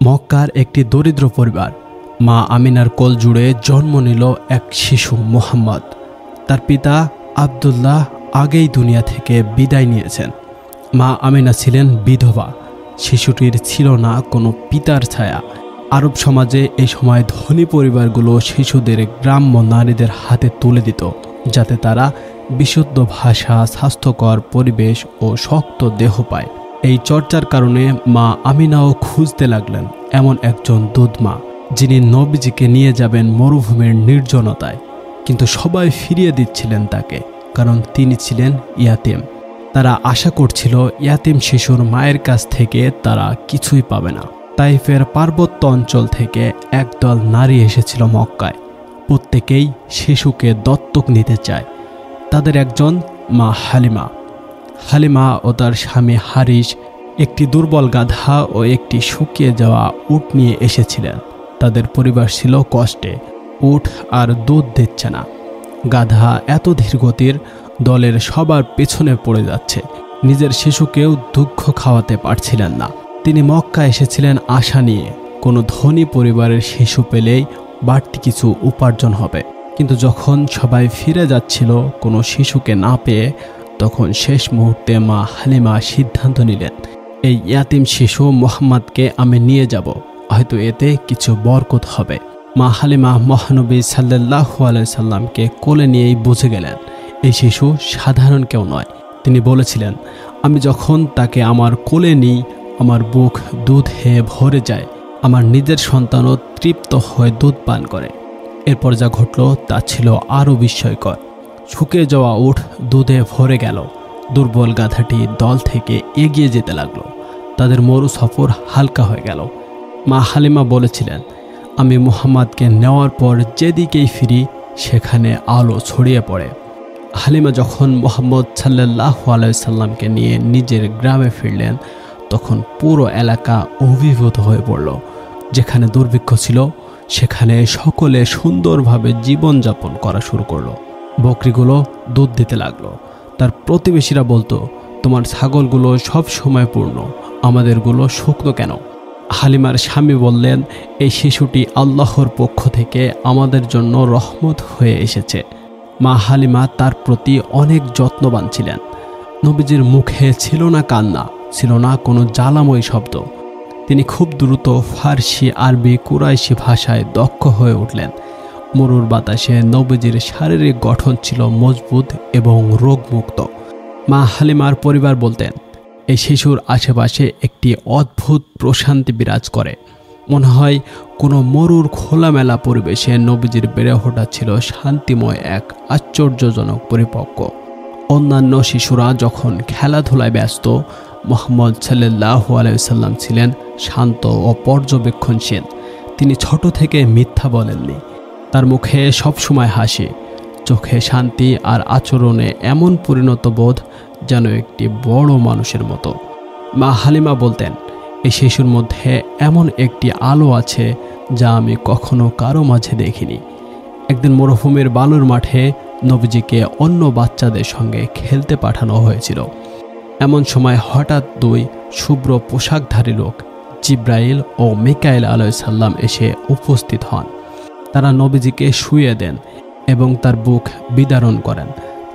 মক্কার একটি দরিদ্র পরিবার। মা আমিনার কোল জুড়ে জন্ম নিল এক শিশু মুহাম্মদ। তার পিতা আব্দুল্লাহ আগেই দুনিয়া থেকে বিদায় নিয়েছেন। মা আমিনা ছিলেন বিধবা। শিশুটির ছিল না কোনো পিতার ছায়া। আরব সমাজে এই সময় ধনী পরিবারগুলো শিশুদের গ্রাম্য নারীদের হাতে তুলে দিত, যাতে তারা বিশুদ্ধ ভাষা, স্বাস্থ্যকর পরিবেশ ও শক্ত দেহ পায়। এই চর্চার কারণে মা আমিনাও খুঁজতে লাগলেন এমন একজন দুধমা, যিনি নবীজিকে নিয়ে যাবেন মরুভূমির নির্জনতায়। কিন্তু সবাই ফিরিয়ে দিচ্ছিলেন তাকে, কারণ তিনি ছিলেন ইয়াতিম। তারা আশা করছিল ইয়াতিম শিশুর মায়ের কাছ থেকে তারা কিছুই পাবে না। তাইফের পার্বত্য অঞ্চল থেকে একদল নারী এসেছিল মক্কায়। প্রত্যেকেই শিশুকে দত্তক নিতে চায়। তাদের একজন মা হালিমা। হালিমা ও তার স্বামী হারিস একটি দুর্বল গাধা ও একটি শুকিয়ে যাওয়া উট নিয়ে এসেছিলেন। তাদের পরিবার ছিল কষ্টে। উট আর দুধ দিচ্ছে না। গাধা এত ধীরগতির, দলের সবার পেছনে পড়ে যাচ্ছে। নিজের শিশুকেও দুঃখ খাওয়াতে পারছিলেন না। তিনি মক্কা এসেছিলেন আশা নিয়ে, কোনো ধনী পরিবারের শিশু পেলেই বাড়তি কিছু উপার্জন হবে। কিন্তু যখন সবাই ফিরে যাচ্ছিল কোনো শিশুকে না পেয়ে, তখন শেষ মুহূর্তে মা হালিমা সিদ্ধান্ত নিলেন, এই ইয়াতিম শিশু মুহাম্মদকে আমি নিয়ে যাব, হয়তো এতে কিছু বরকত হবে। মা হালিমা মহানবী সাল্লাল্লাহু আলাইহি সাল্লামকে কোলে নিয়েই বুঝে গেলেন এই শিশু সাধারণ কেউ নয়। তিনি বলেছিলেন, আমি যখন তাকে আমার কোলে নিই, আমার বুক দুধে ভরে যায়। আমার নিজের সন্তানও তৃপ্ত হয়ে দুধ পান করে। এরপর যা ঘটল তা ছিল আরও বিস্ময়কর। শুকিয়ে যাওয়া উট দুধে ভরে গেল। দুর্বল গাধাটি দল থেকে এগিয়ে যেতে লাগলো। তাদের মরু সফর হালকা হয়ে গেল। মা হালিমা বলেছিলেন, আমি মুহাম্মদকে নেওয়ার পর যেদিকেই ফিরি সেখানে আলো ছড়িয়ে পড়ে। হালিমা যখন মুহাম্মদ সাল্লাল্লাহু আলাইহি সাল্লামকে নিয়ে নিজের গ্রামে ফিরলেন, তখন পুরো এলাকা অভিভূত হয়ে পড়ল। যেখানে দুর্ভিক্ষ ছিল সেখানে সকলে সুন্দরভাবে জীবনযাপন করা শুরু করলো। বকরিগুলো দুধ দিতে লাগলো। তার প্রতিবেশীরা বলতো, তোমার ছাগলগুলো সব সময় পূর্ণ, আমাদেরগুলো শুকনো কেন? হালিমার স্বামী বললেন, এই শিশুটি আল্লাহর পক্ষ থেকে আমাদের জন্য রহমত হয়ে এসেছে। মা হালিমা তার প্রতি অনেক যত্নবান ছিলেন। নবীজির মুখে ছিল না কান্না, ছিল না কোনো জ্বালাময় শব্দ। তিনি খুব দ্রুত ফার্সি, আরবি, কুরাইশি ভাষায় দক্ষ হয়ে উঠলেন। মরুর বাতাসে নবীজির শারীরিক গঠন ছিল মজবুত এবং রোগমুক্ত। মা হালিমার পরিবার বলতেন, এই শিশুর আশেপাশে একটি অদ্ভুত প্রশান্তি বিরাজ করে। মনে হয় কোনো মরুর খোলামেলা পরিবেশে নবীজির বেড়ে ওঠা ছিল শান্তিময় এক আশ্চর্যজনক পরিপক্ক। অন্যান্য শিশুরা যখন খেলাধুলায় ব্যস্ত, মুহাম্মদ সাল্লাল্লাহু আলাইহি সাল্লাম ছিলেন শান্ত ও পর্যবেক্ষণশীল। তিনি ছোট থেকে মিথ্যা বলেননি। তার মুখে সবসময় হাসি, চোখে শান্তি আর আচরণে এমন পরিণত বোধ যেন একটি বড় মানুষের মতো। মা হালিমা বলতেন, এই শিশুর মধ্যে এমন একটি আলো আছে যা আমি কখনো কারো মাঝে দেখিনি। একদিন মরুভূমির বালুর মাঠে নবীজিকে অন্য বাচ্চাদের সঙ্গে খেলতে পাঠানো হয়েছিল। এমন সময় হঠাৎ দুই শুভ্র পোশাকধারী লোক, জিব্রাইল ও মিকাইল আলাইহিস সালাম এসে উপস্থিত হন। তারা নবীজিকে শুইয়ে দেন এবং তার বুক বিদারণ করেন।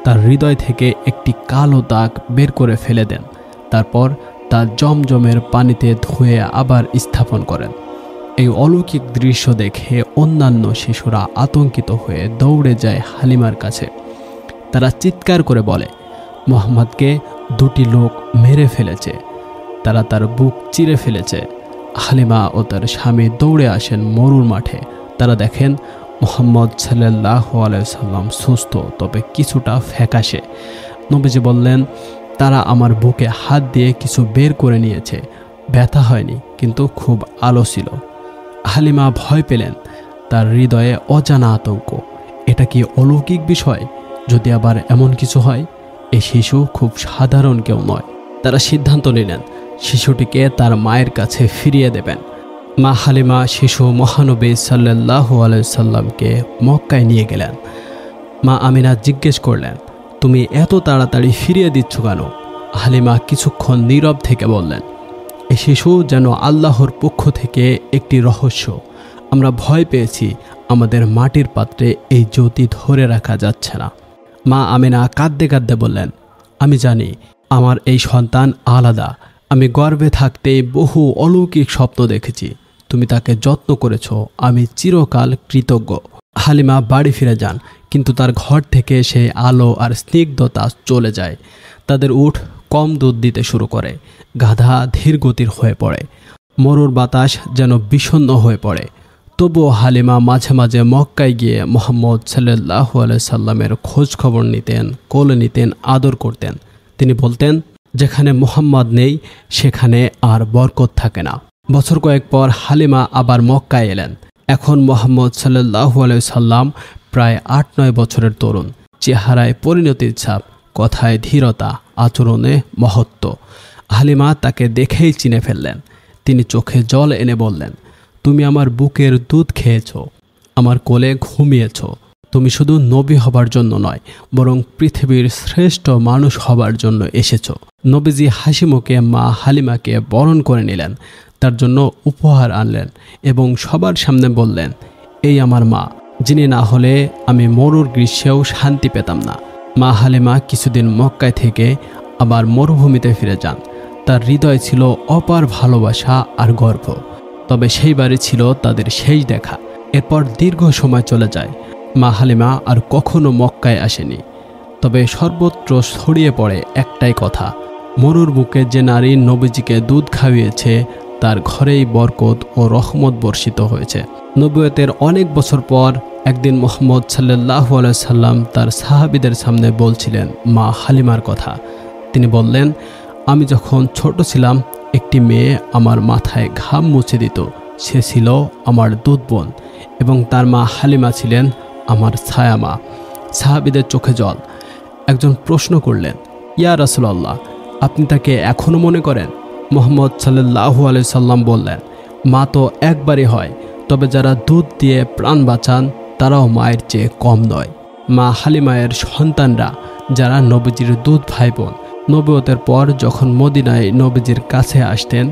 তার হৃদয় থেকে একটি কালো দাগ বের করে ফেলে দেন। তারপর তার জমজমের পানিতে ধুয়ে আবার স্থাপন করেন। এই অলৌকিক দৃশ্য দেখে অন্যান্য শিশুরা আতঙ্কিত হয়ে দৌড়ে যায় হালিমার কাছে। তারা চিৎকার করে বলে, মুহাম্মদকে দুটি লোক মেরে ফেলেছে, তারা তার বুক চিরে ফেলেছে। হালিমা ও তার স্বামী দৌড়ে আসেন মরুর মাঠে। তারা দেখেন মুহাম্মদ সাল্লাল্লাহু আলাইহি সাল্লাম সুস্থ, তবে কিছুটা ফ্যাকাশে। নবীজি বললেন, তারা আমার বুকে হাত দিয়ে কিছু বের করে নিয়েছে, ব্যথা হয়নি, কিন্তু খুব আলো ছিল। হালিমা ভয় পেলেন। তার হৃদয়ে অজানা আতঙ্ক। এটা কি অলৌকিক বিষয়? যদি আবার এমন কিছু হয়? এই শিশু খুব সাধারণ কেউ নয়। তারা সিদ্ধান্ত নিলেন শিশুটিকে তার মায়ের কাছে ফিরিয়ে দেবেন। মা হালিমা শিশু মহানবী সাল্লাল্লাহু আলাইহি সাল্লামকে মক্কায় নিয়ে গেলেন। মা আমিনা জিজ্ঞেস করলেন, তুমি এত তাড়াতাড়ি ফিরিয়ে দিচ্ছ কেন? হালিমা কিছুক্ষণ নীরব থেকে বললেন, এই শিশু যেন আল্লাহর পক্ষ থেকে একটি রহস্য। আমরা ভয় পেয়েছি, আমাদের মাটির পাত্রে এই জ্যোতি ধরে রাখা যাচ্ছে না। মা আমিনা কাঁদতে কাঁদতে বললেন, আমি জানি আমার এই সন্তান আলাদা। আমি গর্ভে থাকতেই বহু অলৌকিক স্বপ্ন দেখেছি। তুমি তাকে যত্ন করেছ, আমি চিরকাল কৃতজ্ঞ। হালিমা বাড়ি ফিরে যান, কিন্তু তার ঘর থেকে সেই আলো আর স্নিগ্ধতা চলে যায়। তাদের উট কম দুধ দিতে শুরু করে, গাধা ধীর গতির হয়ে পড়ে, মরুর বাতাস যেন বিষণ্ণ হয়ে পড়ে। তবুও হালিমা মাঝে মাঝে মক্কায় গিয়ে মুহাম্মদ সাল্লাল্লাহু আলাইহি সাল্লামের খোঁজ খবর নিতেন, কোলে নিতেন, আদর করতেন। তিনি বলতেন, যেখানে মুহাম্মদ নেই সেখানে আর বরকত থাকে না। বছর কয়েক পর হালিমা আবার মক্কায় এলেন। এখন মুহাম্মদ সাল্লাল্লাহু আলাইহি সাল্লাম প্রায় ৮-৯ বছরের তরুণ। চেহারায় পরিণতির ছাপ, কথায় ধীরতা, আচরণে মহত্ব। হালিমা তাকে দেখেই চিনে ফেললেন। তিনি চোখে জল এনে বললেন, তুমি আমার বুকের দুধ খেয়েছ, আমার কোলে ঘুমিয়েছ। তুমি শুধু নবী হবার জন্য নয়, বরং পৃথিবীর শ্রেষ্ঠ মানুষ হবার জন্য এসেছ। নবীজি হাসিমুখে মা হালিমাকে বরণ করে নিলেন, তার জন্য উপহার আনলেন এবং সবার সামনে বললেন, এই আমার মা, যিনি না হলে আমি মরুর গ্রীষ্মেও শান্তি পেতাম না। মা হালিমা কিছুদিন মক্কায় থেকে আবার মরুভূমিতে ফিরে যান। তার হৃদয় ছিল অপার ভালোবাসা আর গর্ব। তবে সেই বাড়ি ছিল তাদের শেষ দেখা। এরপর দীর্ঘ সময় চলে যায়। মা হালিমা আর কখনো মক্কায় আসেনি। তবে সর্বত্র ছড়িয়ে পড়ে একটাই কথা, মরুর বুকে যে নারী নবীজিকে দুধ খাইয়েছে তার ঘরেই বরকত ও রহমত বর্ষিত হয়েছে। নবুয়তের অনেক বছর পর একদিন মুহাম্মদ সাল্লাল্লাহু আলাইহি সাল্লাম তার সাহাবীদের সামনে বলছিলেন মা হালিমার কথা। তিনি বললেন, আমি যখন ছোট ছিলাম, একটি মেয়ে আমার মাথায় ঘাম মুছে দিত। সে ছিল আমার দুধ বোন এবং তার মা হালিমা ছিলেন আমার ছায়া মা। সাহাবীদের চোখে জল। একজন প্রশ্ন করলেন, ইয়া রাসূলুল্লাহ, আপনি তাকে এখনও মনে করেন? মুহাম্মদ সাল্লাল্লাহু আলাইহি সাল্লাম বললেন, মা তো একবারই হয়, তবে যারা দুধ দিয়ে প্রাণ বাঁচান তারাও মায়ের চেয়ে কম নয়। মা হালিমায়ের সন্তানরা যারা নবীজির দুধ ভাই বোন, নবুয়তের পর যখন মদিনায় নবীজির কাছে আসতেন,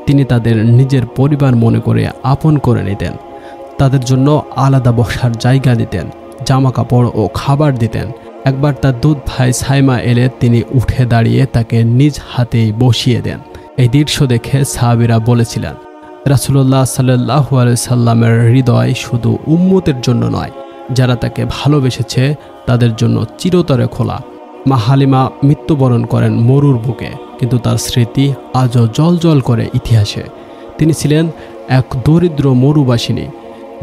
তিনি তাদের নিজের পরিবার মনে করে আপন করে নিতেন। তাদের জন্য আলাদা বসার জায়গা দিতেন, জামা কাপড় ও খাবার দিতেন। একবার তার দুধ ভাই সাইমা এলে তিনি উঠে দাঁড়িয়ে তাকে নিজ হাতেই বসিয়ে দেন। এই দৃশ্য দেখে সাহাবীরা বলেছিলেন, রাসূলুল্লাহ সাল্লাল্লাহু আলাইহি সাল্লামের হৃদয় শুধু উম্মতের জন্য নয়, যারা তাকে ভালোবেসেছে তাদের জন্য চিরতরে খোলা। মা হালিমা মৃত্যুবরণ করেন মরুর বুকে, কিন্তু তার স্মৃতি আজও জ্বলজ্বল করে ইতিহাসে। তিনি ছিলেন এক দরিদ্র মরুবাসিনী,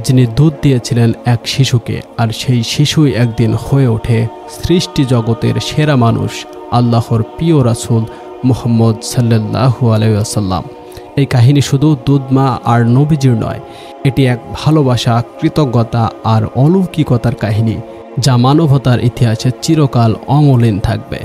যিনি দুধ দিয়েছিলেন এক শিশুকে, আর সেই শিশুই একদিন হয়ে ওঠে সৃষ্টি জগতের সেরা মানুষ, আল্লাহর প্রিয় রাসূল মুহাম্মদ সাল্লাল্লাহু আলাইহি ওয়াসাল্লাম। এই কাহিনী শুধু দুধ মা আর নবীজির নয়, এটি এক ভালোবাসা, কৃতজ্ঞতা আর অলৌকিকতার কাহিনী, যা মানবতার ইতিহাসে চিরকাল অমলিন থাকবে।